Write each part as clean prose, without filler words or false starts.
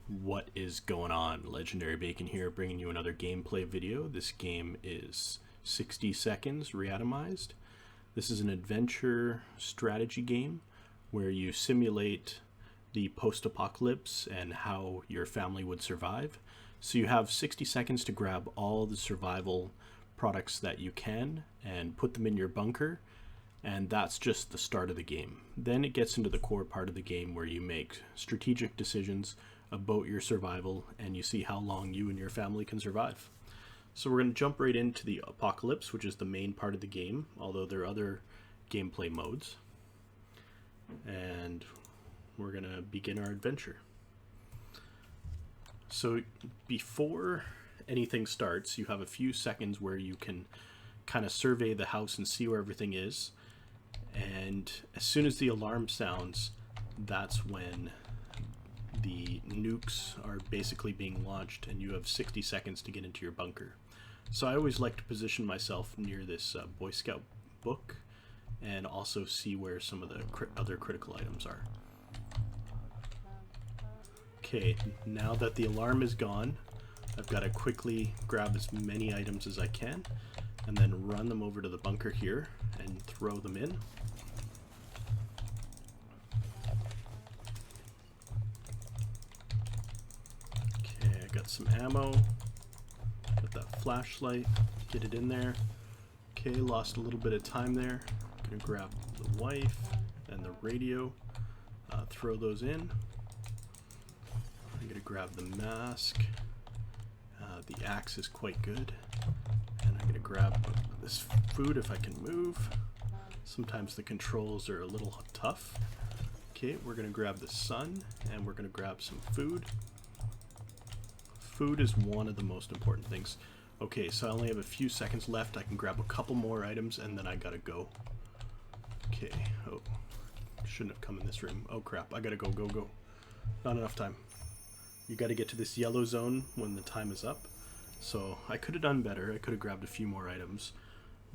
What is going on? Legendary Bacon here, bringing you another gameplay video. This game is 60 seconds reatomized. This is an adventure strategy game where you simulate the post-apocalypse and how your family would survive. So you have 60 seconds to grab all the survival products that you can and put them in your bunker, and that's just the start of the game. Then it gets into the core part of the game where you make strategic decisions about your survival and you see how long you and your family can survive. So we're going to jump right into the apocalypse, which is the main part of the game, although there are other gameplay modes. And we're going to begin our adventure. So before anything starts, you have a few seconds where you can kind of survey the house and see where everything is. And as soon as the alarm sounds, that's when the nukes are basically being launched and you have 60 seconds to get into your bunker. So I always like to position myself near this Boy Scout book and also see where some of the other critical items are. Okay, now that the alarm is gone, I've got to quickly grab as many items as I can and then run them over to the bunker here and throw them in. Okay, I got some ammo, got that flashlight, get it in there. Okay, lost a little bit of time there. Gonna grab the wife and the radio, throw those in. I'm gonna grab the mask. The axe is quite good. And I'm gonna grab this food if I can move. Sometimes the controls are a little tough. Okay, we're gonna grab the sun and we're gonna grab some food. Food is one of the most important things. Okay, so I only have a few seconds left. I can grab a couple more items and then I gotta go. Okay, oh, shouldn't have come in this room. Oh crap, I gotta go. Not enough time. You gotta get to this yellow zone when the time is up. So I could have done better. I could have grabbed a few more items,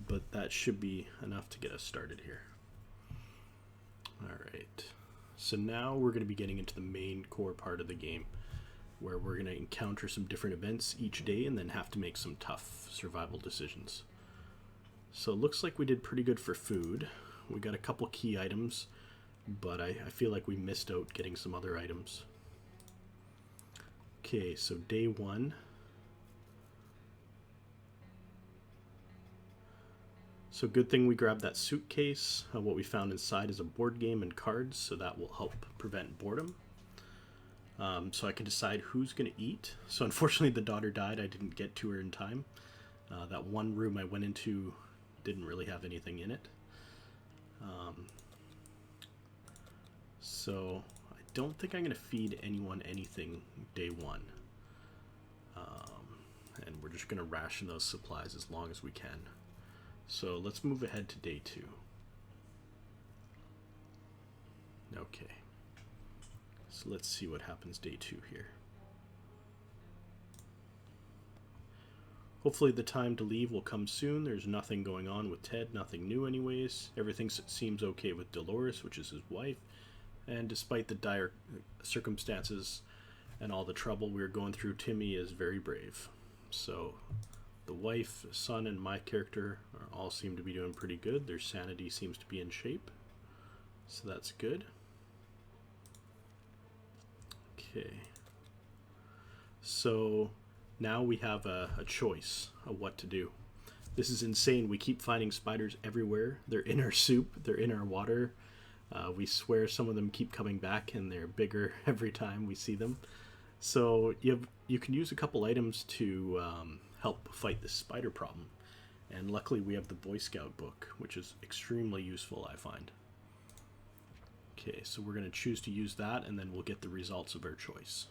but that should be enough to get us started here. Alright, so now we're going to be getting into the main core part of the game, where we're going to encounter some different events each day and then have to make some tough survival decisions. So it looks like we did pretty good for food. We got a couple key items, but I feel like we missed out getting some other items. Okay, so day one. So good thing we grabbed that suitcase. What we found inside is a board game and cards, so that will help prevent boredom. So I can decide who's going to eat. So unfortunately the daughter died. I didn't get to her in time. That one room I went into didn't really have anything in it. So I don't think I'm going to feed anyone anything day one. And we're just going to ration those supplies as long as we can. So let's move ahead to day two. Okay. So let's see what happens day two here. Hopefully the time to leave will come soon. There's nothing going on with Ted, nothing new anyways. Everything seems okay with Dolores, which is his wife. And despite the dire circumstances and all the trouble we're going through, Timmy is very brave. So the wife, son, and my character all seem to be doing pretty good. Their sanity seems to be in shape. So that's good. Okay. So now we have a choice of what to do. This is insane. We keep finding spiders everywhere. They're in our soup. They're in our water. We swear some of them keep coming back and they're bigger every time we see them. So you can use a couple items to help fight this spider problem. And luckily we have the Boy Scout book, which is extremely useful, I find. Okay, so we're going to choose to use that and then we'll get the results of our choice.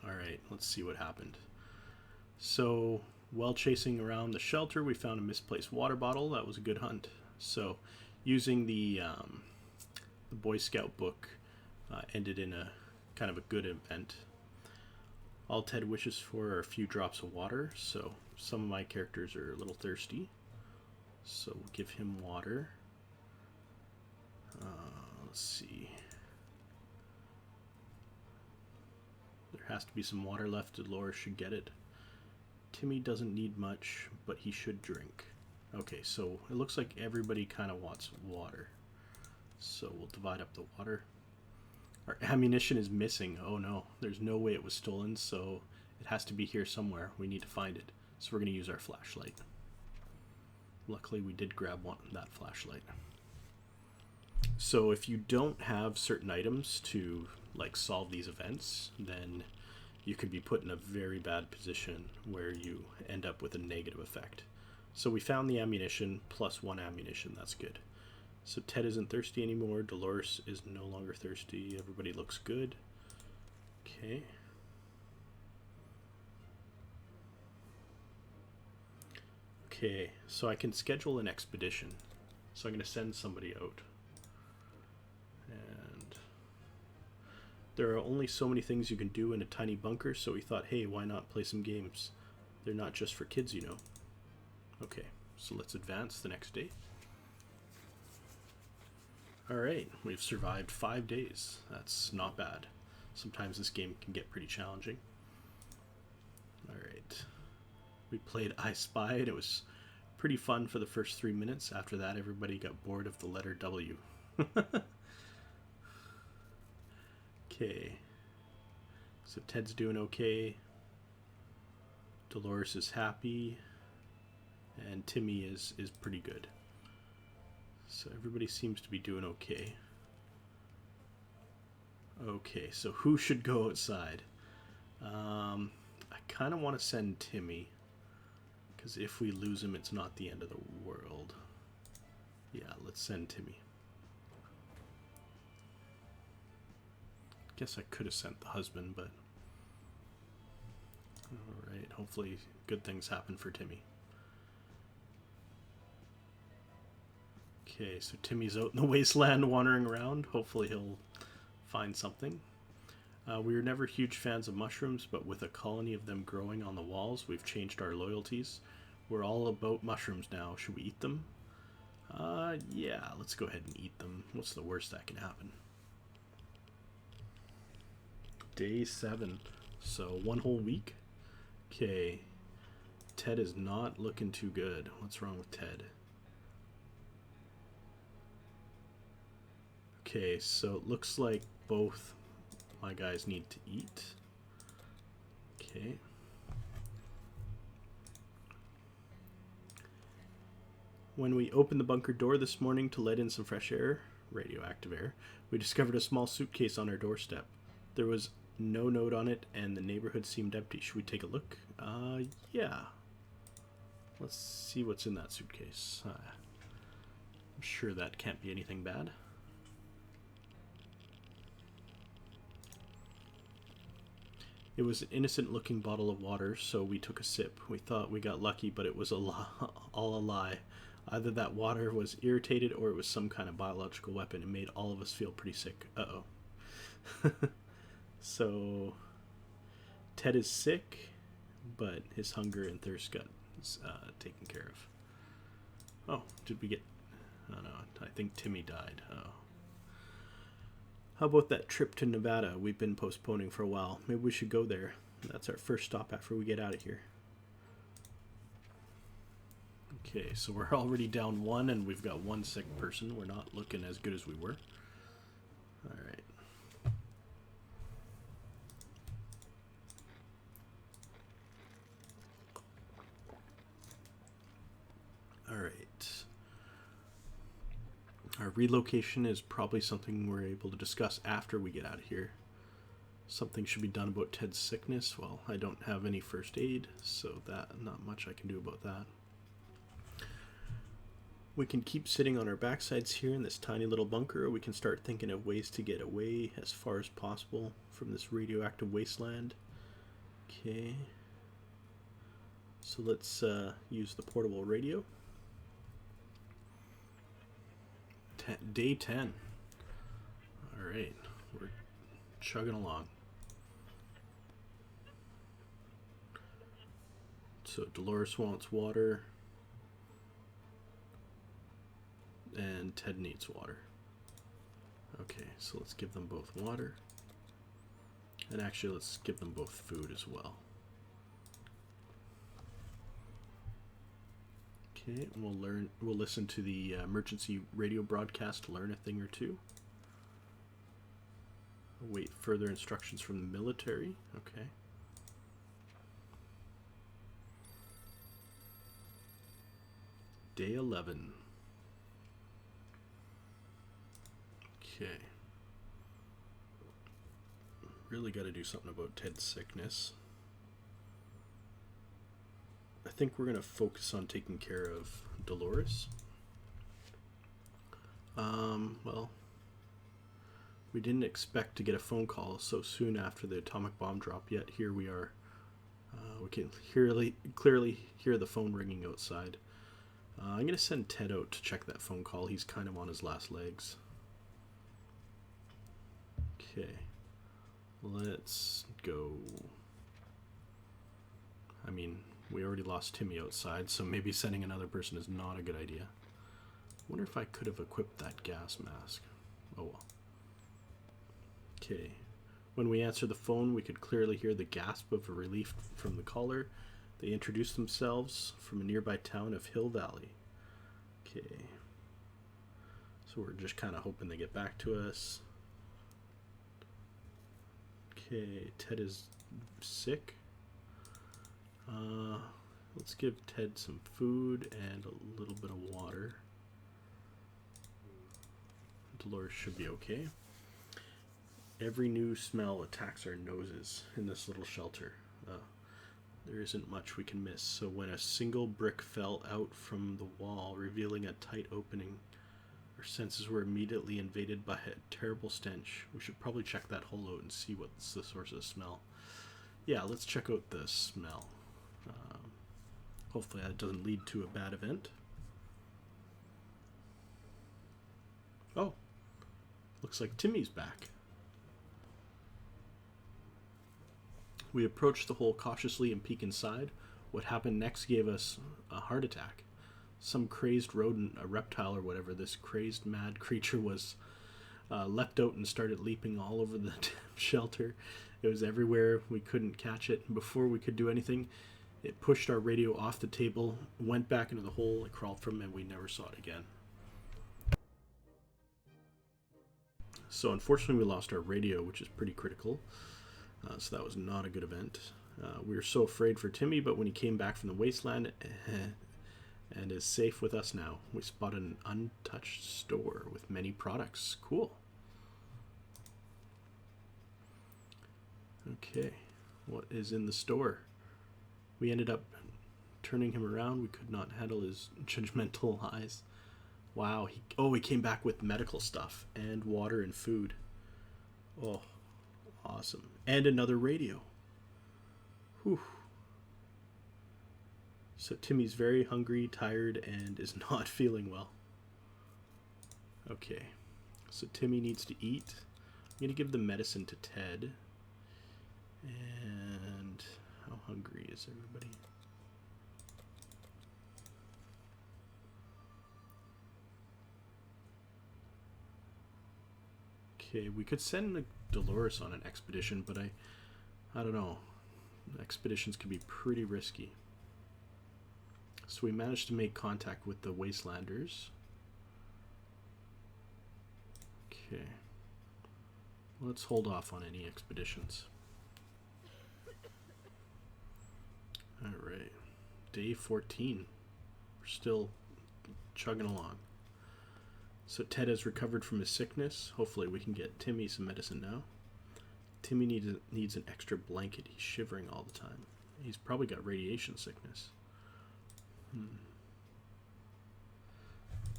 Alright, let's see what happened. So while chasing around the shelter, we found a misplaced water bottle. That was a good hunt. So using the Boy Scout book ended in a kind of a good event. All Ted wishes for are a few drops of water, so some of my characters are a little thirsty. So we'll give him water. Let's see. has to be some water left. Dolores should get it. Timmy doesn't need much, but he should drink. Okay, so it looks like everybody kind of wants water. So we'll divide up the water. Our ammunition is missing. Oh no, there's no way it was stolen, so it has to be here somewhere. We need to find it. So we're going to use our flashlight. Luckily we did grab that flashlight. So if you don't have certain items to like solve these events, then you could be put in a very bad position where you end up with a negative effect. So we found the ammunition, plus 1 ammunition. That's good. So Ted isn't thirsty anymore. Dolores is no longer thirsty. Everybody looks good. Okay. Okay, so I can schedule an expedition. So I'm going to send somebody out. And there are only so many things you can do in a tiny bunker, so we thought, hey, why not play some games? They're not just for kids, you know. Okay, so let's advance the next day. Alright, we've survived 5 days. That's not bad. Sometimes this game can get pretty challenging. Alright. We played I Spy, and it was pretty fun for the first 3 minutes. After that, everybody got bored of the letter W. Okay. So Ted's doing okay. Dolores is happy. And Timmy is pretty good. So everybody seems to be doing okay. Okay, so who should go outside? I kind of want to send Timmy, because if we lose him, it's not the end of the world. Yeah, let's send Timmy. Guess I could have sent the husband, but... Alright, hopefully good things happen for Timmy. Okay, so Timmy's out in the wasteland wandering around. Hopefully he'll find something. We were never huge fans of mushrooms, but with a colony of them growing on the walls, we've changed our loyalties. We're all about mushrooms now. Should we eat them? Yeah, let's go ahead and eat them. What's the worst that can happen? Day 7. So 1 whole week. Okay. Ted is not looking too good. What's wrong with Ted? Okay, so it looks like both my guys need to eat. Okay. When we opened the bunker door this morning to let in some fresh air, radioactive air, we discovered a small suitcase on our doorstep. There was no note on it, and the neighborhood seemed empty. Should we take a look? Yeah. Let's see what's in that suitcase. I'm sure that can't be anything bad. It was an innocent-looking bottle of water, so we took a sip. We thought we got lucky, but it was all a lie. Either that water was irritated or it was some kind of biological weapon. It made all of us feel pretty sick. Uh-oh. So, Ted is sick, but his hunger and thirst got taken care of. Oh, did we get... Oh no, I think Timmy died. Oh. How about that trip to Nevada we've been postponing for a while? Maybe we should go there. That's our first stop after we get out of here. Okay, so we're already down 1 and we've got 1 sick person. We're not looking as good as we were. Alright. Alright. Our relocation is probably something we're able to discuss after we get out of here. Something should be done about Ted's sickness. Well, I don't have any first aid, so not much I can do about that. We can keep sitting on our backsides here in this tiny little bunker, or we can start thinking of ways to get away as far as possible from this radioactive wasteland. Okay. So let's use the portable radio. Day 10. Alright, we're chugging along. So Dolores wants water. And Ted needs water. Okay, so let's give them both water. And actually, let's give them both food as well. Okay, and we'll listen to the emergency radio broadcast to learn a thing or two. Await further instructions from the military. Okay. Day 11. Okay. Really got to do something about Ted's sickness. I think we're going to focus on taking care of Dolores. Well, we didn't expect to get a phone call so soon after the atomic bomb drop, yet here we are. We can clearly hear the phone ringing outside. I'm going to send Ted out to check that phone call. He's kind of on his last legs. Okay. Let's go. I mean, we already lost Timmy outside, so maybe sending another person is not a good idea. I wonder if I could have equipped that gas mask. Oh well. Okay. When we answered the phone, we could clearly hear the gasp of relief from the caller. They introduced themselves from a nearby town of Hill Valley. Okay. So we're just kind of hoping they get back to us. Okay, Ted is sick. Let's give Ted some food and a little bit of water. Dolores should be okay. Every new smell attacks our noses in this little shelter. There isn't much we can miss. So when a single brick fell out from the wall, revealing a tight opening, our senses were immediately invaded by a terrible stench. We should probably check that hole out and see what's the source of the smell. Yeah, let's check out the smell. Hopefully that doesn't lead to a bad event. Oh, looks like Timmy's back. We approached the hole cautiously and peeked inside. What happened next gave us a heart attack. Some crazed rodent, a reptile or whatever this crazed mad creature was, leapt out and started leaping all over the shelter. It was everywhere. We couldn't catch it. And before we could do anything, it pushed our radio off the table, went back into the hole, it crawled from, and we never saw it again. So unfortunately we lost our radio, which is pretty critical. So that was not a good event. We were so afraid for Timmy, but when he came back from the wasteland and is safe with us now, we spotted an untouched store with many products. Cool. Okay, what is in the store? We ended up turning him around. We could not handle his judgmental eyes. Wow, he came back with medical stuff and water and food. Oh, awesome. And another radio. Whew. So Timmy's very hungry, tired, and is not feeling well. Okay, so Timmy needs to eat. I'm going to give the medicine to Ted. And how hungry is everybody? Okay, we could send Dolores on an expedition, but I don't know. Expeditions can be pretty risky. So we managed to make contact with the Wastelanders. Okay. Let's hold off on any expeditions. Alright. Day 14. We're still chugging along. So Ted has recovered from his sickness. Hopefully we can get Timmy some medicine now. Timmy needs an extra blanket. He's shivering all the time. He's probably got radiation sickness.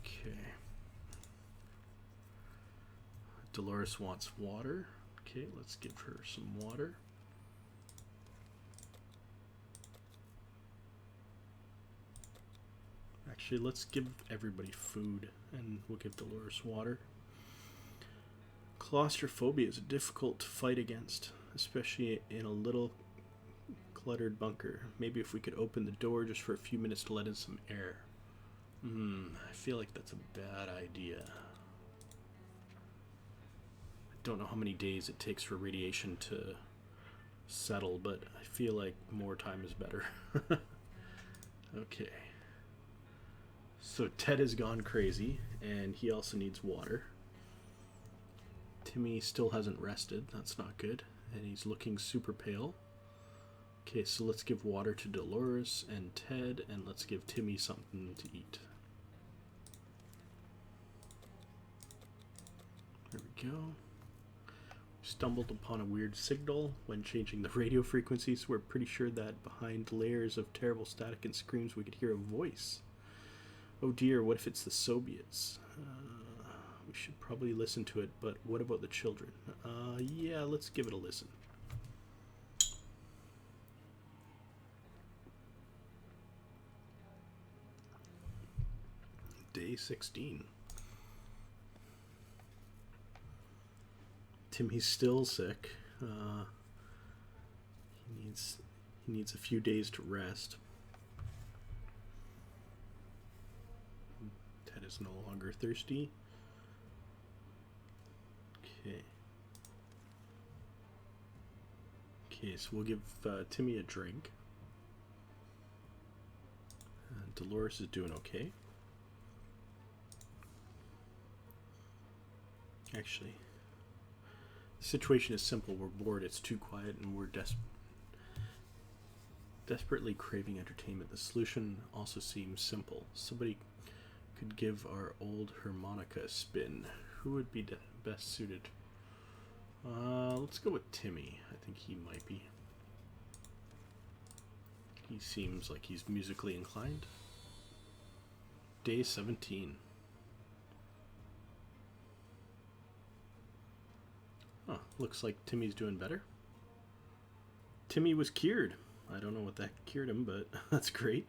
Okay. Dolores wants water. Okay, let's give her some water. Actually, let's give everybody food, and we'll give Dolores water. Claustrophobia is difficult to fight against, especially in a little cluttered bunker. Maybe if we could open the door just for a few minutes to let in some air. I feel like that's a bad idea. I don't know how many days it takes for radiation to settle, but I feel like more time is better. Okay. So Ted has gone crazy, and he also needs water. Timmy still hasn't rested. That's not good. And he's looking super pale. Okay, so let's give water to Dolores and Ted, and let's give Timmy something to eat. There we go. Stumbled upon a weird signal when changing the radio frequencies. We're pretty sure that behind layers of terrible static and screams we could hear a voice. Oh dear, what if it's the Soviets? We should probably listen to it, but what about the children? Yeah, let's give it a listen. Day 16. Timmy's still sick. He needs a few days to rest. Ted is no longer thirsty. Okay, so we'll give Timmy a drink. Dolores is doing okay. Actually, the situation is simple. We're bored, it's too quiet, and we're desperately craving entertainment. The solution also seems simple. Somebody could give our old harmonica a spin. Who would be best suited? Let's go with Timmy. I think he might be. He seems like he's musically inclined. Day 17. Huh, looks like Timmy's doing better. Timmy was cured. I don't know what that cured him, but that's great.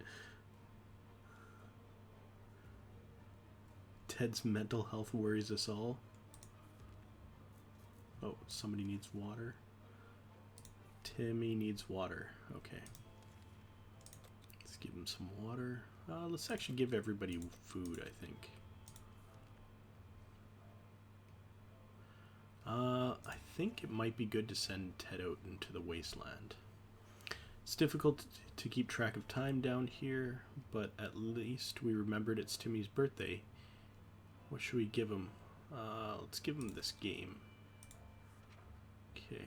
Ted's mental health worries us all. Oh, somebody needs water. Timmy needs water. Okay. Let's give him some water. Let's actually give everybody food, I think. I think it might be good to send Ted out into the wasteland. It's difficult to keep track of time down here, but at least we remembered it's Timmy's birthday. What should we give him? Let's give him this game. Okay.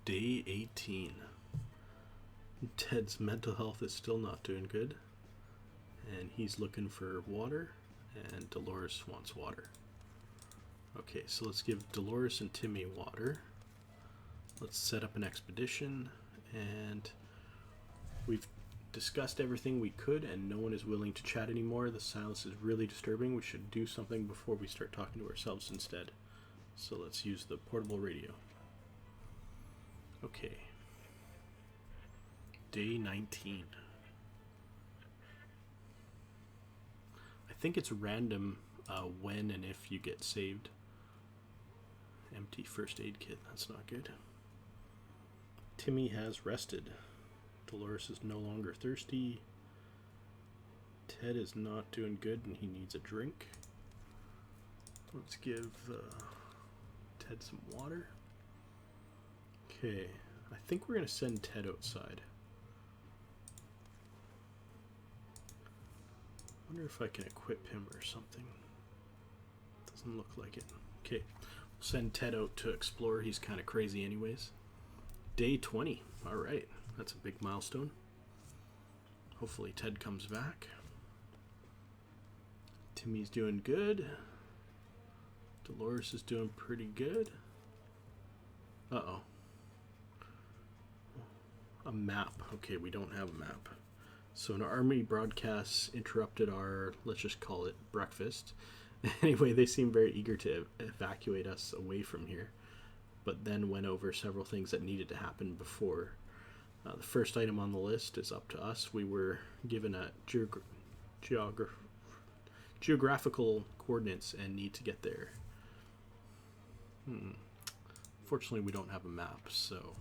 Day 18. Ted's mental health is still not doing good, and he's looking for water, and Dolores wants water. Okay, so let's give Dolores and Timmy water. Let's set up an expedition, and we've discussed everything we could, and no one is willing to chat anymore. The silence is really disturbing. We should do something before we start talking to ourselves instead. So let's use the portable radio. Okay. Day 19. I think it's random when and if you get saved. Empty first aid kit. That's not good. Timmy has rested. Dolores is no longer thirsty. Ted is not doing good and he needs a drink. Let's give Ted some water. Okay, I think we're going to send Ted outside. I wonder if I can equip him or something. Doesn't look like it. Okay, we'll send Ted out to explore. He's kind of crazy anyways. Day 20. Alright, that's a big milestone. Hopefully Ted comes back. Timmy's doing good. Dolores is doing pretty good. Uh-oh. A map. Okay, we don't have a map. So an army broadcast interrupted our, let's just call it breakfast. Anyway, they seem very eager to evacuate us away from here, but then went over several things that needed to happen before. The first item on the list is up to us. We were given a geographical coordinates and need to get there. Fortunately, we don't have a map, so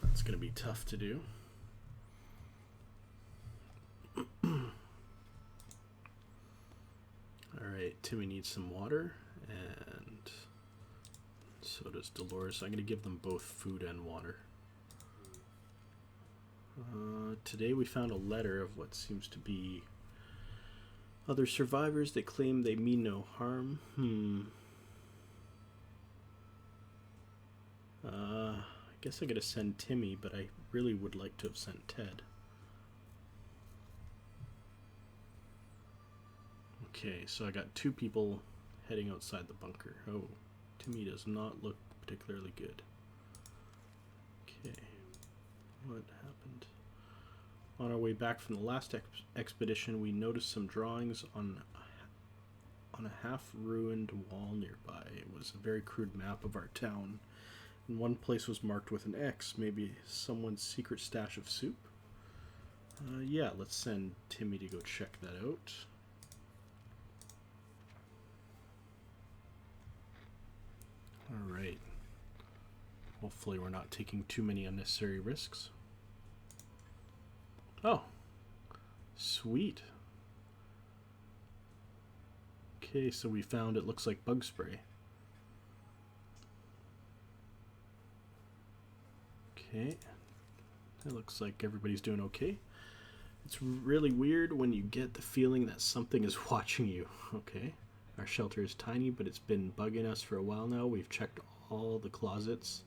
that's going to be tough to do. Okay, Timmy needs some water, and so does Dolores. I'm going to give them both food and water. Today we found a letter of what seems to be other survivors. They claim they mean no harm. I guess I gotta send Timmy, but I really would like to have sent Ted. Okay, so I got 2 people heading outside the bunker. Oh, Timmy does not look particularly good. Okay, what happened? On our way back from the last expedition, we noticed some drawings on a half-ruined wall nearby. It was a very crude map of our town, and one place was marked with an X, maybe someone's secret stash of soup. Yeah, let's send Timmy to go check that out. Alright. Hopefully we're not taking too many unnecessary risks. Oh, sweet. Okay, so we found, it looks like bug spray. Okay, it looks like everybody's doing okay. It's really weird when you get the feeling that something is watching you. Okay, our shelter is tiny, but it's been bugging us for a while now. We've checked all the closets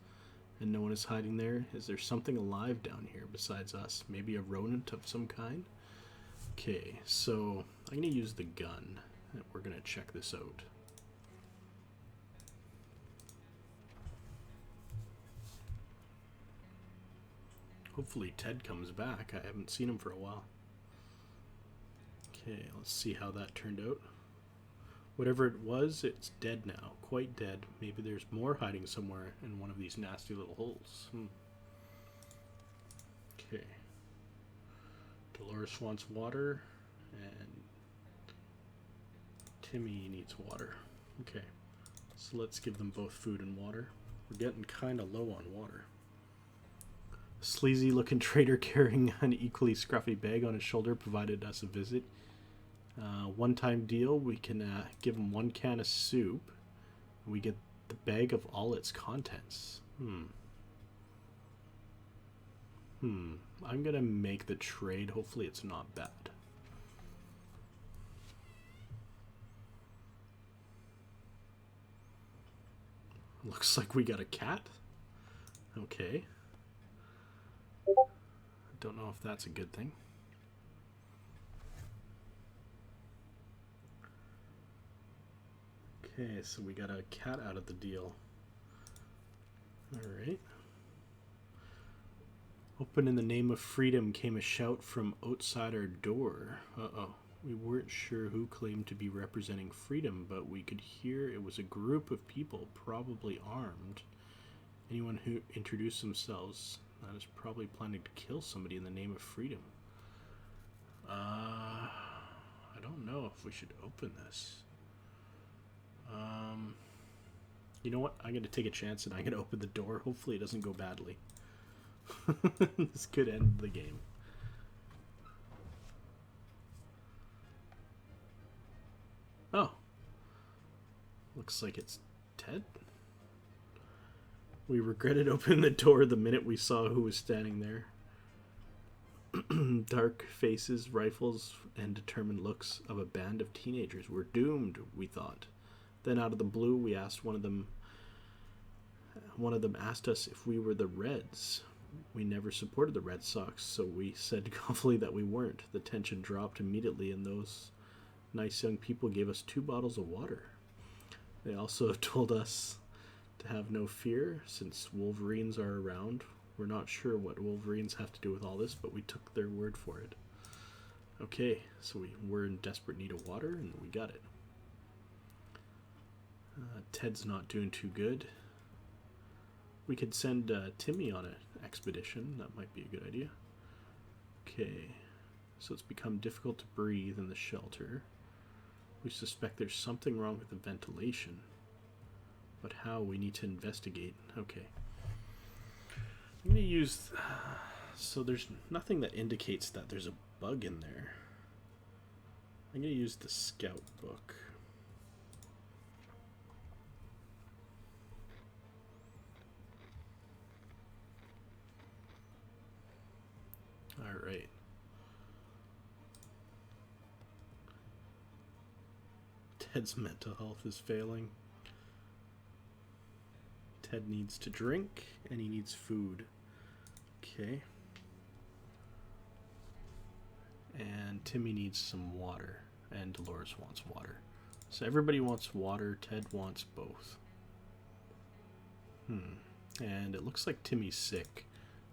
and no one is hiding there. Is there something alive down here besides us? Maybe a rodent of some kind? Okay, so I'm going to use the gun and we're going to check this out. Hopefully Ted comes back. I haven't seen him for a while. Okay, let's see how that turned out. Whatever it was, it's dead now. Quite dead. Maybe there's more hiding somewhere in one of these nasty little holes. Okay. Dolores wants water, and Timmy needs water. Okay, so let's give them both food and water. We're getting kind of low on water. A sleazy looking trader carrying an equally scruffy bag on his shoulder provided us a visit. One-time deal, we can give him 1 can of soup. We get the bag of all its contents. I'm gonna make the trade. Hopefully it's not bad. Looks like we got a cat. Okay. Don't know if that's a good thing. Okay, so we got a cat out of the deal. Alright. Open in the name of freedom came a shout from outside our door. Uh-oh. We weren't sure who claimed to be representing freedom, but we could hear it was a group of people, probably armed. Anyone who introduced themselves, that is probably planning to kill somebody in the name of freedom. I don't know if we should open this. You know what? I'm going to take a chance and I'm going to open the door. Hopefully it doesn't go badly. This could end the game. Oh. Looks like it's Ted. We regretted opening the door the minute we saw who was standing there. Dark faces, rifles, and determined looks of a band of teenagers. We're doomed, we thought. Then out of the blue, we asked one of them asked us if we were the Reds. We never supported the Red Sox, so we said confidently that we weren't. The tension dropped immediately, and those nice young people gave us 2 bottles of water. They also told us to have no fear, since Wolverines are around. We're not sure what Wolverines have to do with all this, but we took their word for it. Okay, so we were in desperate need of water, and we got it. Ted's not doing too good. We could send Timmy on an expedition. That might be a good idea. Okay, so it's become difficult to breathe in the shelter. We suspect there's something wrong with the ventilation. But how? We need to investigate. Okay. I'm going to use... so there's nothing that indicates that there's a bug in there. I'm going to use the scout book. All right. Ted's mental health is failing. Ted needs to drink, and he needs food. Okay. And Timmy needs some water, and Dolores wants water. So everybody wants water, Ted wants both. And it looks like Timmy's sick.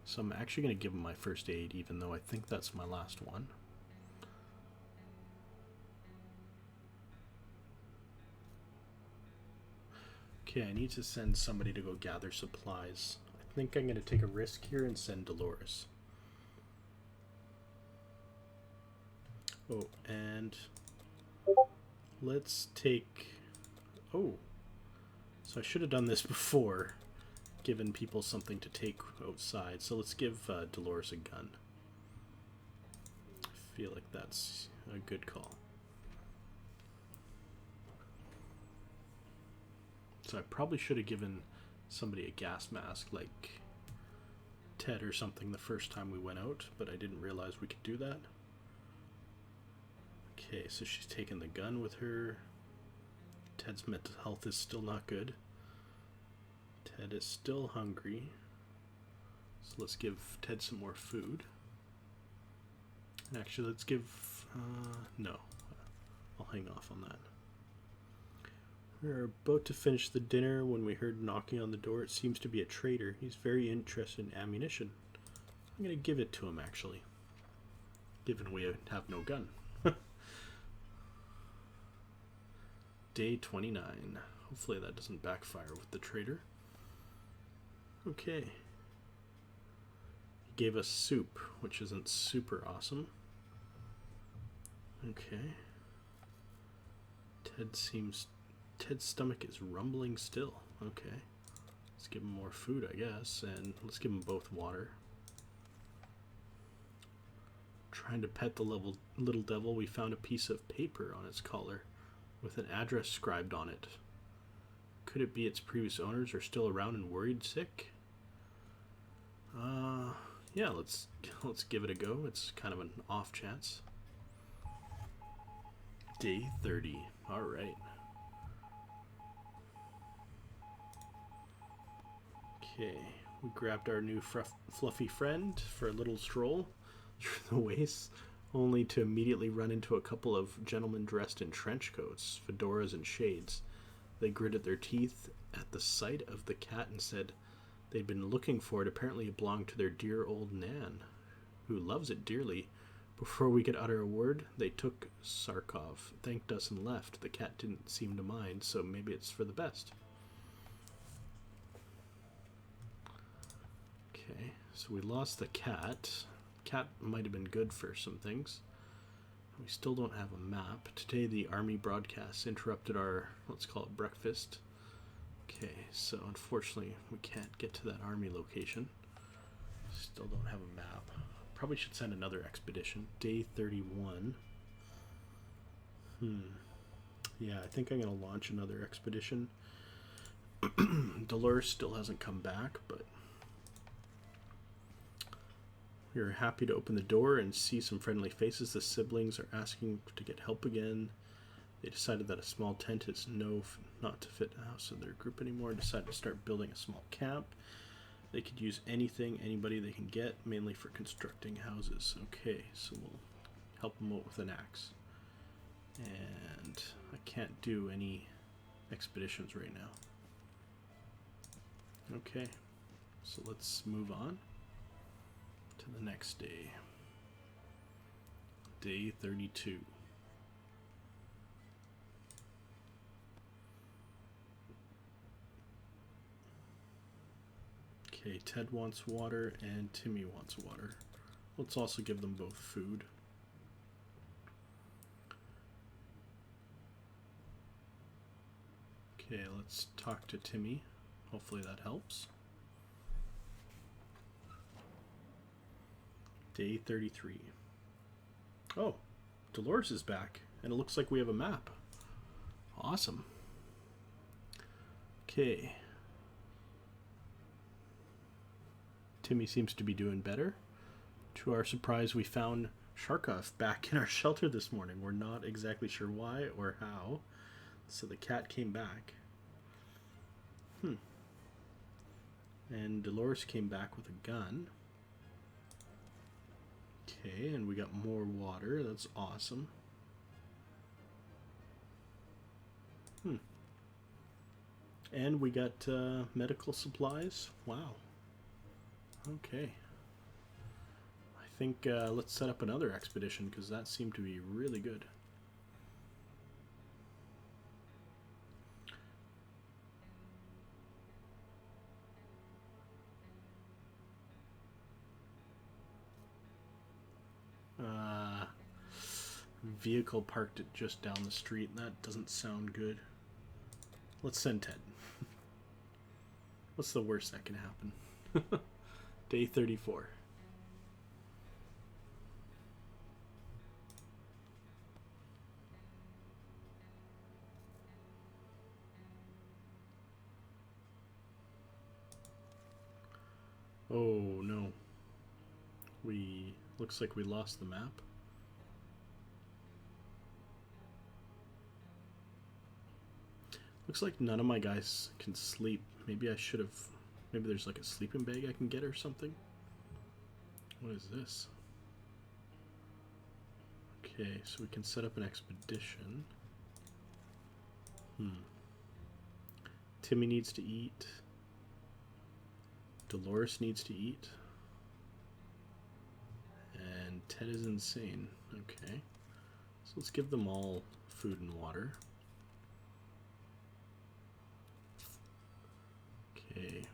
So I'm actually going to give him my first aid, even though I think that's my last one. Okay, I need to send somebody to go gather supplies. I think I'm going to take a risk here and send Dolores. Oh, and let's take... Oh, so I should have done this before, given people something to take outside. So let's give Dolores a gun. I feel like that's a good call. So I probably should have given somebody a gas mask like Ted or something the first time we went out, but I didn't realize we could do that. Okay, so she's taking the gun with her. Ted's mental health is still not good. Ted is still hungry. So let's give Ted some more food. And actually, let's give... no. I'll hang off on that. We were about to finish the dinner when we heard knocking on the door. It seems to be a trader. He's very interested in ammunition. I'm going to give it to him, actually. Given we have no gun. Day 29. Hopefully that doesn't backfire with the trader. Okay. He gave us soup, which isn't super awesome. Okay. Ted's stomach is rumbling still. Okay. Let's give him more food, I guess, and let's give him both water. Trying to pet the little devil, we found a piece of paper on its collar with an address scribed on it. Could it be its previous owners are still around and worried sick? Yeah, let's give it a go. It's kind of an off chance. Day 30. All right. Okay, we grabbed our new fluffy friend for a little stroll through the wastes, only to immediately run into a couple of gentlemen dressed in trench coats, fedoras, and shades. They gritted their teeth at the sight of the cat and said they'd been looking for it. Apparently it belonged to their dear old Nan, who loves it dearly. Before we could utter a word, they took Sarkov, thanked us, and left. The cat didn't seem to mind, so maybe it's for the best. Okay, so we lost the cat. Cat might have been good for some things. We still don't have a map. Today the army broadcasts interrupted our, let's call it breakfast. Okay, so unfortunately we can't get to that army location. Still don't have a map. Probably should send another expedition. Day 31. Yeah, I think I'm going to launch another expedition. Dolores still hasn't come back, but we were happy to open the door and see some friendly faces. The siblings are asking to get help again. They decided that a small tent is not to fit the house of their group anymore. Decided to start building a small camp. They could use anybody they can get, mainly for constructing houses. Okay, so we'll help them out with an axe. And I can't do any expeditions right now. Okay, so let's move on to the next day. Day 32. Okay, Ted wants water and Timmy wants water. Let's also give them both food. Okay, let's talk to Timmy. Hopefully that helps. Day 33. Oh, Dolores is back, and it looks like we have a map. Awesome. Okay. Timmy seems to be doing better. To our surprise, we found Sharkov back in our shelter this morning. We're not exactly sure why or how. So the cat came back. And Dolores came back with a gun. Okay, and we got more water. That's awesome. And we got medical supplies. Wow. Okay. I think let's set up another expedition because that seemed to be really good. Vehicle parked it just down the street. That doesn't sound good. Let's send Ted. What's the worst that can happen? Day 34. Oh no. Looks like we lost the map. Looks like none of my guys can sleep. Maybe there's like a sleeping bag I can get or something. What is this? Okay, so we can set up an expedition. Timmy needs to eat. Dolores needs to eat. And Ted is insane. Okay. So let's give them all food and water. Okay.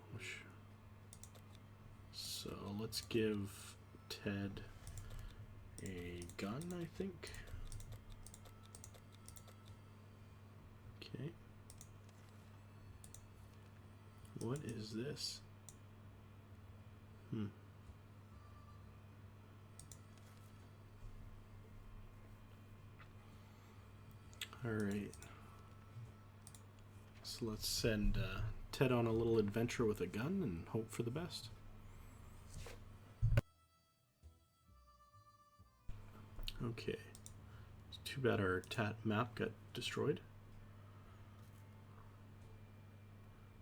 So let's give Ted a gun, I think. Okay. What is this? Alright. So let's send Ted on a little adventure with a gun and hope for the best. Okay. It's too bad our map got destroyed.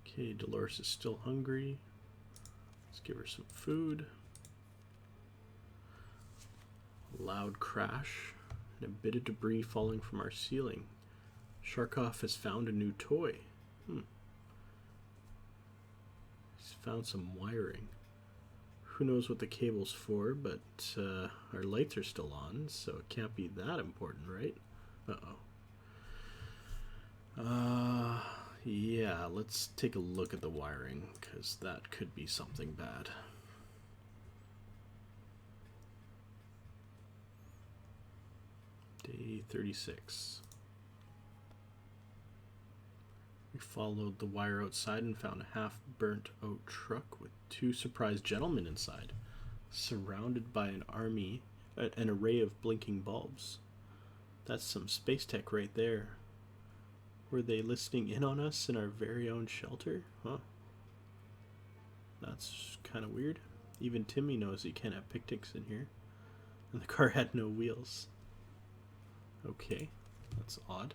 Okay, Dolores is still hungry. Let's give her some food. Loud crash and a bit of debris falling from our ceiling. Sharkov has found a new toy. He's found some wiring. Who knows what the cable's for, but our lights are still on, so it can't be that important, right? Yeah, let's take a look at the wiring, because that could be something bad. Day 36. We followed the wire outside and found a half-burnt out truck with two surprised gentlemen inside, surrounded by an array of blinking bulbs. That's some space tech right there. Were they listening in on us in our very own shelter? Huh. That's kind of weird. Even Timmy knows he can't have picnics in here. And the car had no wheels. Okay, that's odd.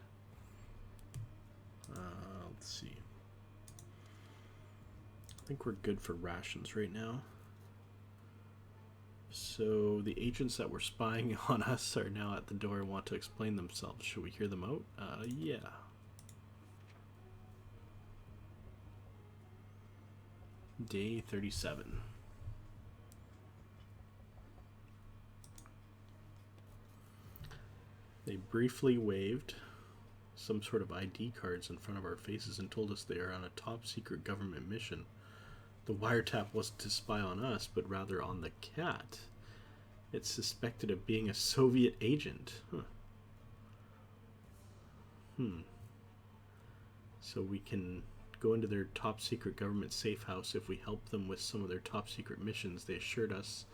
Let's see. I think we're good for rations right now. So the agents that were spying on us are now at the door and want to explain themselves. Should we hear them out? Yeah. Day 37. They briefly waved some sort of ID cards in front of our faces and told us they are on a top secret government mission. The wiretap wasn't to spy on us, but rather on the cat. It's suspected of being a Soviet agent. So we can go into their top secret government safe house if we help them with some of their top secret missions. They assured us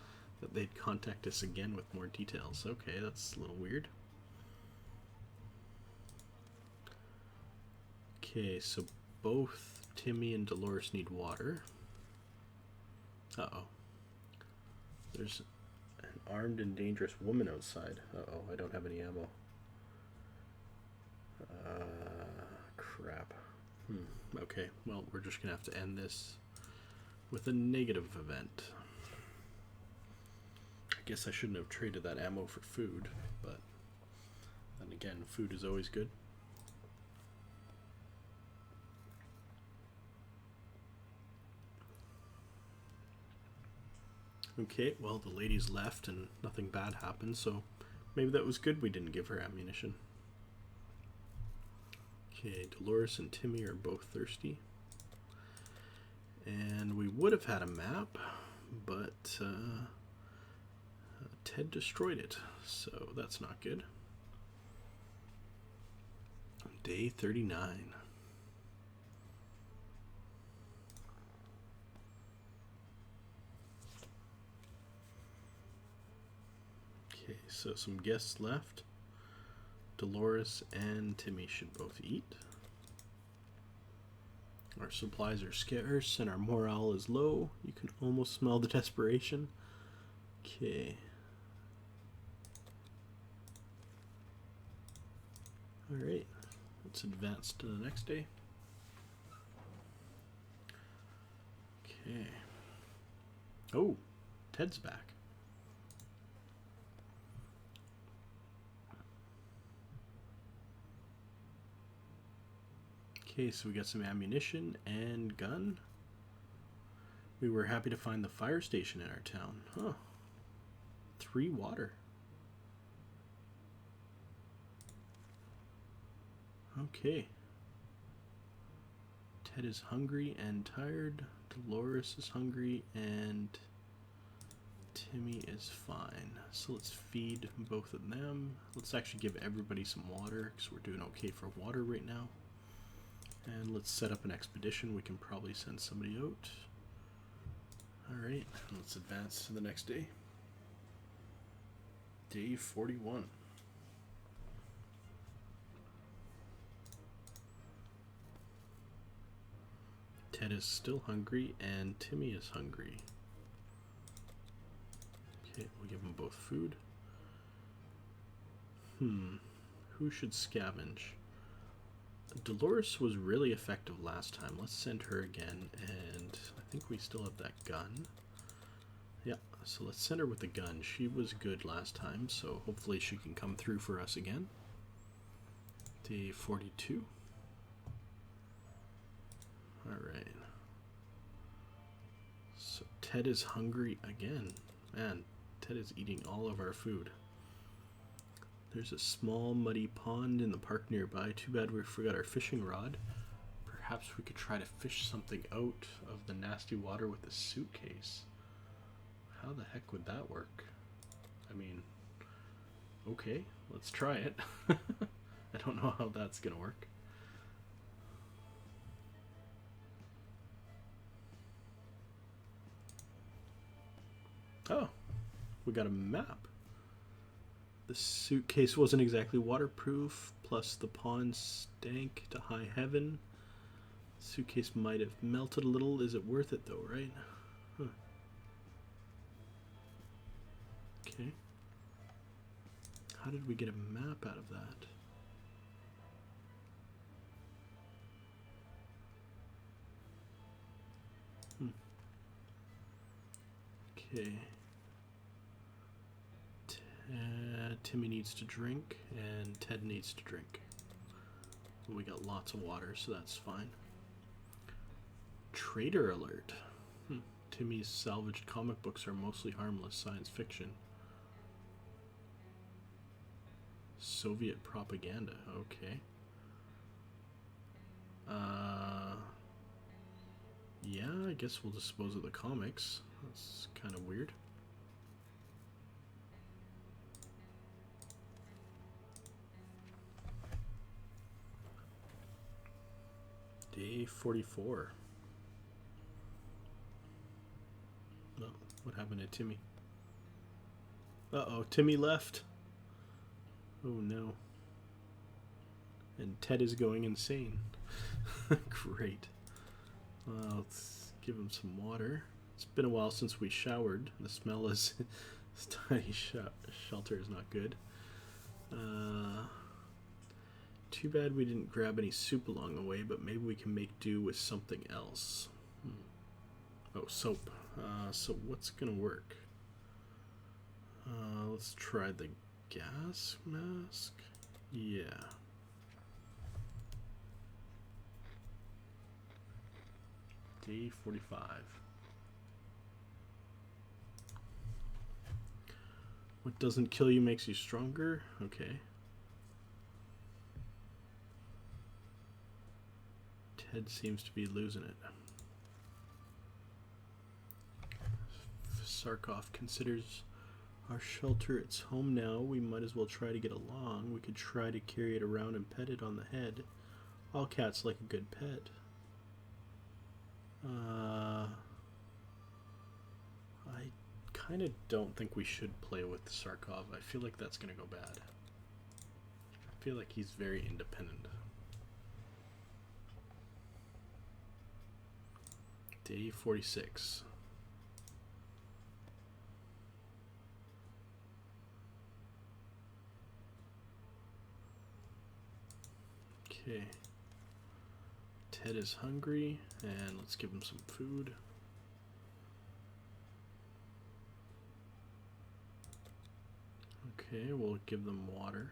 that they'd contact us again with more details. Okay, that's a little weird. Okay, so both Timmy and Dolores need water. Uh-oh. There's armed and dangerous woman outside. Uh-oh, I don't have any ammo. Crap. Okay, well, we're just gonna have to end this with a negative event. I guess I shouldn't have traded that ammo for food, but then again, food is always good. Okay, well, the lady's left and nothing bad happened, so maybe that was good we didn't give her ammunition. Okay, Dolores and Timmy are both thirsty. And we would have had a map, but Ted destroyed it, so that's not good. Day 39. Okay, so some guests left. Dolores and Timmy should both eat. Our supplies are scarce and our morale is low. You can almost smell the desperation. Okay. Alright, let's advance to the next day. Okay. Oh, Ted's back. Okay, so we got some ammunition and gun. We were happy to find the fire station in our town. Huh. 3 water. Okay. Ted is hungry and tired. Dolores is hungry and Timmy is fine. So let's feed both of them. Let's actually give everybody some water because we're doing okay for water right now. And let's set up an expedition. We can probably send somebody out. Alright, let's advance to the next day. Day 41. Ted is still hungry and Timmy is hungry. Okay, we'll give them both food. Who should scavenge? Dolores was really effective last time. Let's send her again, and I think we still have that gun. Yeah, so let's send her with the gun. She was good last time, so hopefully she can come through for us again. Day 42. Alright. So Ted is hungry again. Man, Ted is eating all of our food. There's a small muddy pond in the park nearby. Too bad we forgot our fishing rod. Perhaps we could try to fish something out of the nasty water with a suitcase. How the heck would that work? I mean, okay, let's try it. I don't know how that's gonna work. Oh, we got a map. The suitcase wasn't exactly waterproof, plus the pond stank to high heaven. The suitcase might have melted a little. Is it worth it though, right? Huh. Okay. How did we get a map out of that? Okay. Timmy needs to drink, and Ted needs to drink. We got lots of water, so that's fine. Trader alert. Timmy's salvaged comic books are mostly harmless science fiction. Soviet propaganda, okay. Yeah, I guess we'll dispose of the comics. That's kind of weird. Day 44. Oh, what happened to Timmy? Uh-oh, Timmy left. Oh no. And Ted is going insane. Great. Let's give him some water. It's been a while since we showered. The smell is This tiny shelter is not good. Too bad we didn't grab any soup along the way, but maybe we can make do with something else. Oh, soap. So what's gonna work? Let's try the gas mask. Yeah. Day 45. What doesn't kill you makes you stronger? Okay. Ted seems to be losing it. Sarkov considers our shelter its home now. We might as well try to get along. We could try to carry it around and pet it on the head. All cats like a good pet. I kind of don't think we should play with Sarkov. I feel like that's going to go bad. I feel like he's very independent. Day 46. Okay. Ted is hungry, and let's give him some food. Okay, we'll give them water.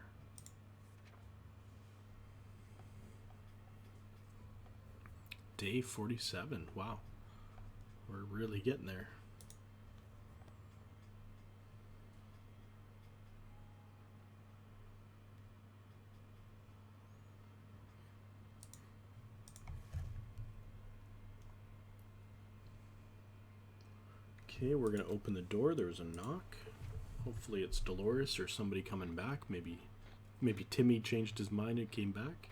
Day 47. Wow. We're really getting there. Okay, we're gonna open the door. There's a knock. Hopefully it's Dolores or somebody coming back. Maybe Timmy changed his mind and came back.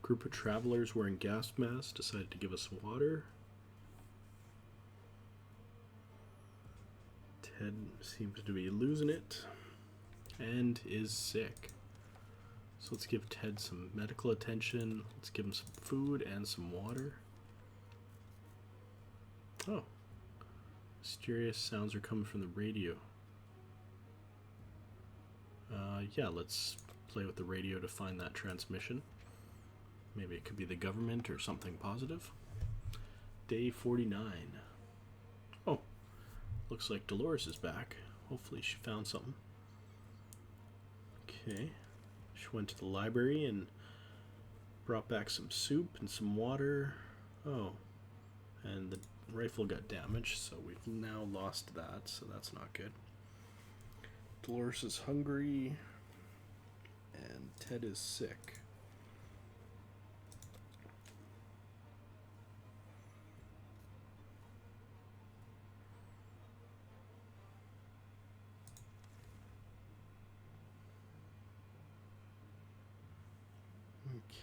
Group of travelers wearing gas masks decided to give us water. Ted seems to be losing it and is sick. So let's give Ted some medical attention. Let's give him some food and some water. Oh. Mysterious sounds are coming from the radio. Yeah, let's play with the radio to find that transmission. Maybe it could be the government or something positive. Day 49. Oh, looks like Dolores is back. Hopefully she found something. Okay. She went to the library and brought back some soup and some water. Oh, and the rifle got damaged, so we've now lost that, so that's not good. Dolores is hungry, and Ted is sick.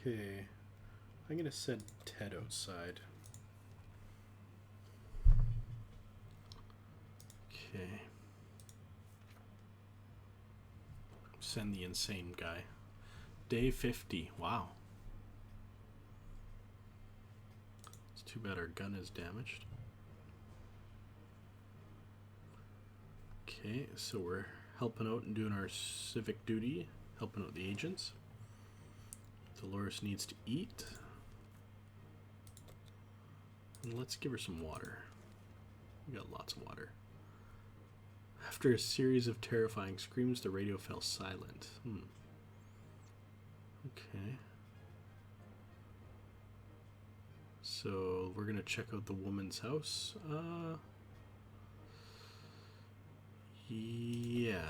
Okay, I'm gonna send Ted outside. Okay. Send the insane guy. Day 50. Wow. It's too bad our gun is damaged. Okay, so we're helping out and doing our civic duty, helping out the agents. Dolores needs to eat. And let's give her some water. We got lots of water. After a series of terrifying screams, the radio fell silent. Okay. So we're gonna check out the woman's house. Yeah.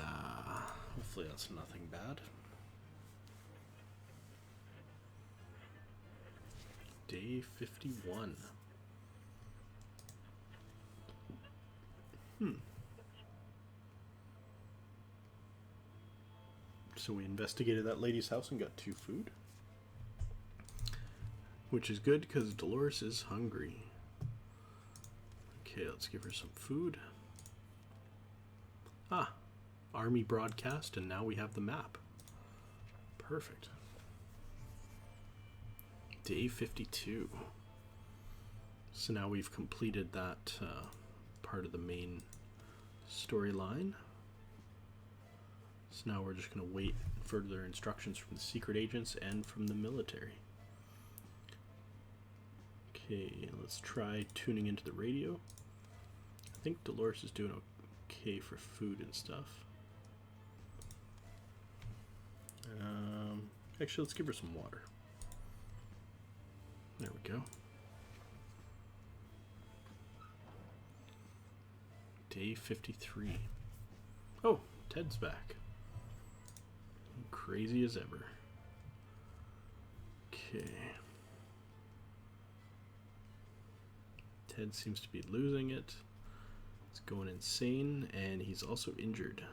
Hopefully that's nothing bad. Day 51. So we investigated that lady's house and got 2 food. Which is good because Dolores is hungry. Okay, let's give her some food. Ah, army broadcast, and now we have the map. Perfect. Day 52. So now we've completed that part of the main storyline. So now we're just going to wait further instructions from the secret agents and from the military. Okay, let's try tuning into the radio. I think Dolores is doing okay for food and stuff. Actually, let's give her some water. There we go. Day 53. Oh, Ted's back. Crazy as ever. Okay. Ted seems to be losing it. He's going insane, and he's also injured.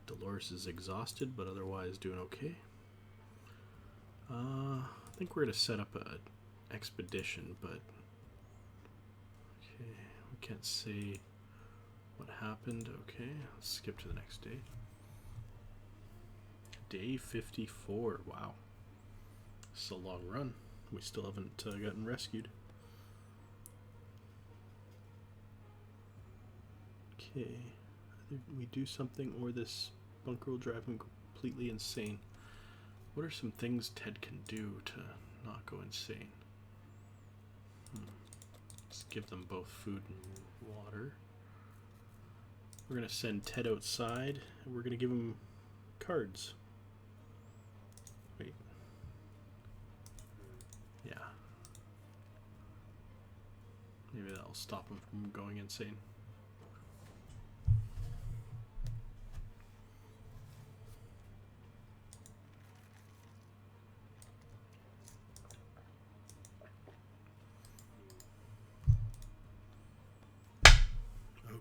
Dolores is exhausted, but otherwise doing okay. I think we're going to set up an expedition, but okay, we can't say what happened. Okay, let's skip to the next day. Day 54. Wow. It's a long run. We still haven't gotten rescued. Okay. Either we do something or this bunker will drive him completely insane. What are some things Ted can do to not go insane? Let's give them both food and water. We're going to send Ted outside, and we're going to give him cards. Wait. Yeah. Maybe that'll stop him from going insane.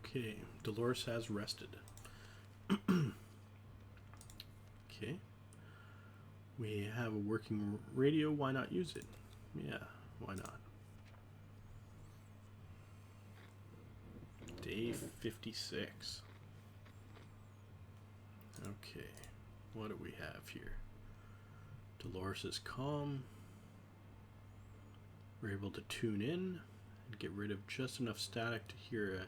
Okay, Dolores has rested. Okay. We have a working radio. Why not use it? Yeah, why not? Day 56. Okay, what do we have here? Dolores is calm. We're able to tune in and get rid of just enough static to hear a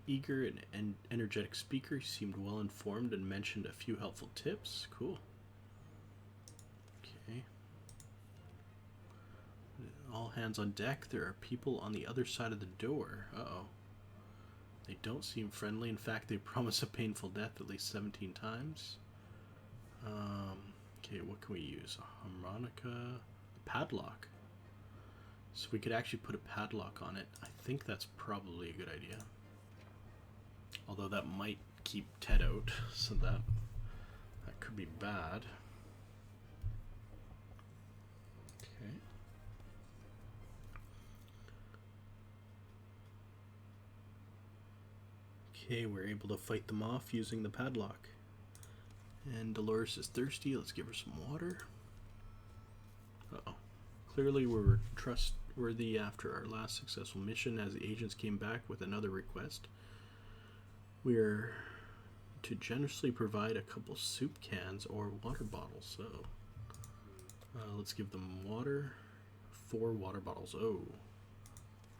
eager and energetic speaker. He seemed well informed and mentioned a few helpful tips. Cool. Okay. All hands on deck. There are people on the other side of the door. Uh-oh. They don't seem friendly. In fact, they promise a painful death at least 17 times. Okay, what can we use? A harmonica. A padlock. So we could actually put a padlock on it. I think that's probably a good idea. Although that might keep Ted out, so that could be bad. Okay. Okay, we're able to fight them off using the padlock. And Dolores is thirsty. Let's give her some water. Uh-oh. Clearly we were trustworthy after our last successful mission, as the agents came back with another request. We're to generously provide a couple soup cans or water bottles. So let's give them water. 4 water bottles. Oh,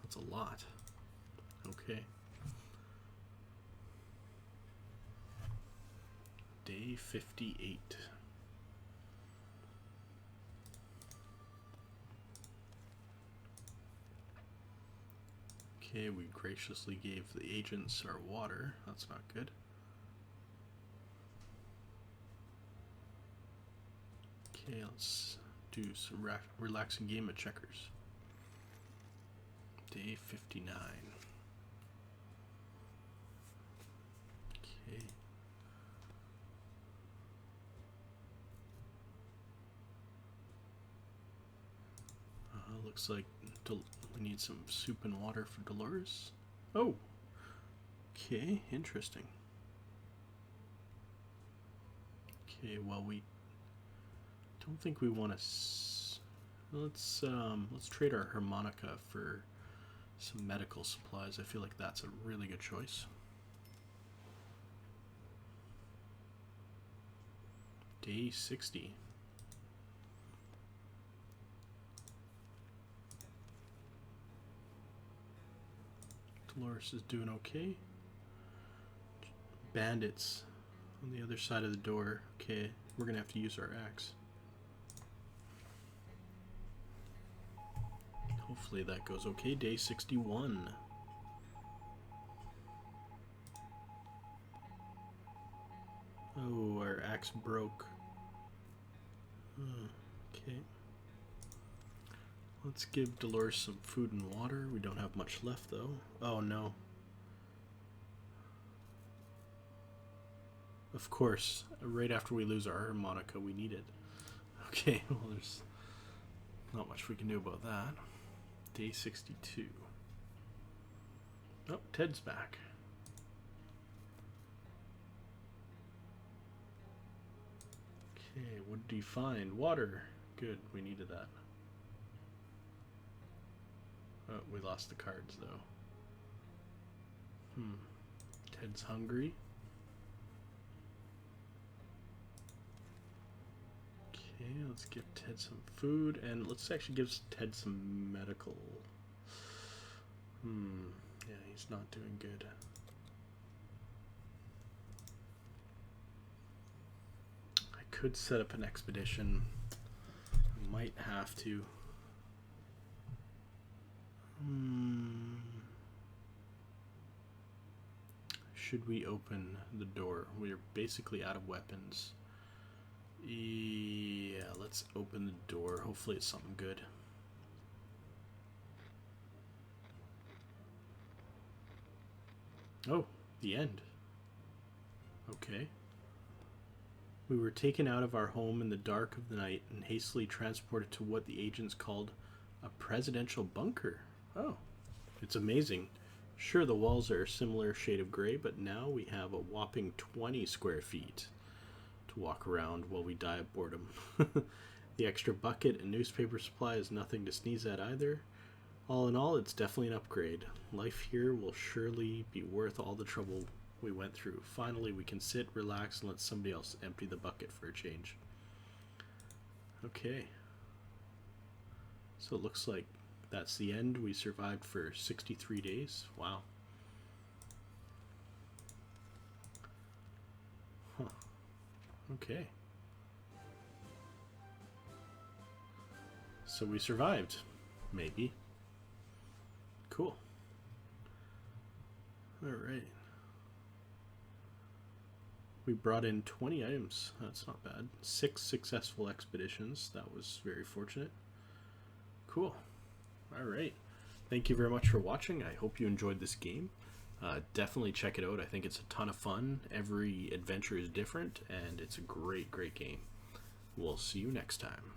that's a lot. Okay. Day 58. Okay, we graciously gave the agents our water. That's not good. Okay, let's do some relaxing game of checkers. Day 59. Okay. Looks like we need some soup and water for Dolores. Oh, okay, interesting. Okay, well, we don't think we want to. Let's trade our harmonica for some medical supplies. I feel like that's a really good choice. Day 60. Dolores is doing okay. Bandits on the other side of the door. Okay, we're gonna have to use our axe. Hopefully that goes okay. Day 61. Oh, our axe broke. Okay. Let's give Dolores some food and water. We don't have much left though. Oh no. Of course, right after we lose our harmonica, we need it. Okay, well there's not much we can do about that. Day 62. Oh, Ted's back. Okay, what did he find? Water. Good, we needed that. Oh, we lost the cards though. Ted's hungry. Okay, let's give Ted some food, and let's actually give Ted some medical. Yeah, he's not doing good. I could set up an expedition. I might have to. Should we open the door? We're basically out of weapons. Yeah, let's open the door. Hopefully it's something good. Oh, the end. Okay. We were taken out of our home in the dark of the night and hastily transported to what the agents called a presidential bunker. Oh, it's amazing. Sure, the walls are a similar shade of gray, but now we have a whopping 20 square feet to walk around while we die of boredom. The extra bucket and newspaper supply is nothing to sneeze at either. All in all, it's definitely an upgrade. Life here will surely be worth all the trouble we went through. Finally, we can sit, relax, and let somebody else empty the bucket for a change. Okay. So it looks like that's the end. We survived for 63 days. Wow. Huh. Okay. So we survived. Maybe. Cool. Alright. We brought in 20 items. That's not bad. 6 successful expeditions. That was very fortunate. Cool. Alright. Thank you very much for watching. I hope you enjoyed this game. Definitely check it out. I think it's a ton of fun. Every adventure is different, and it's a great, great game. We'll see you next time.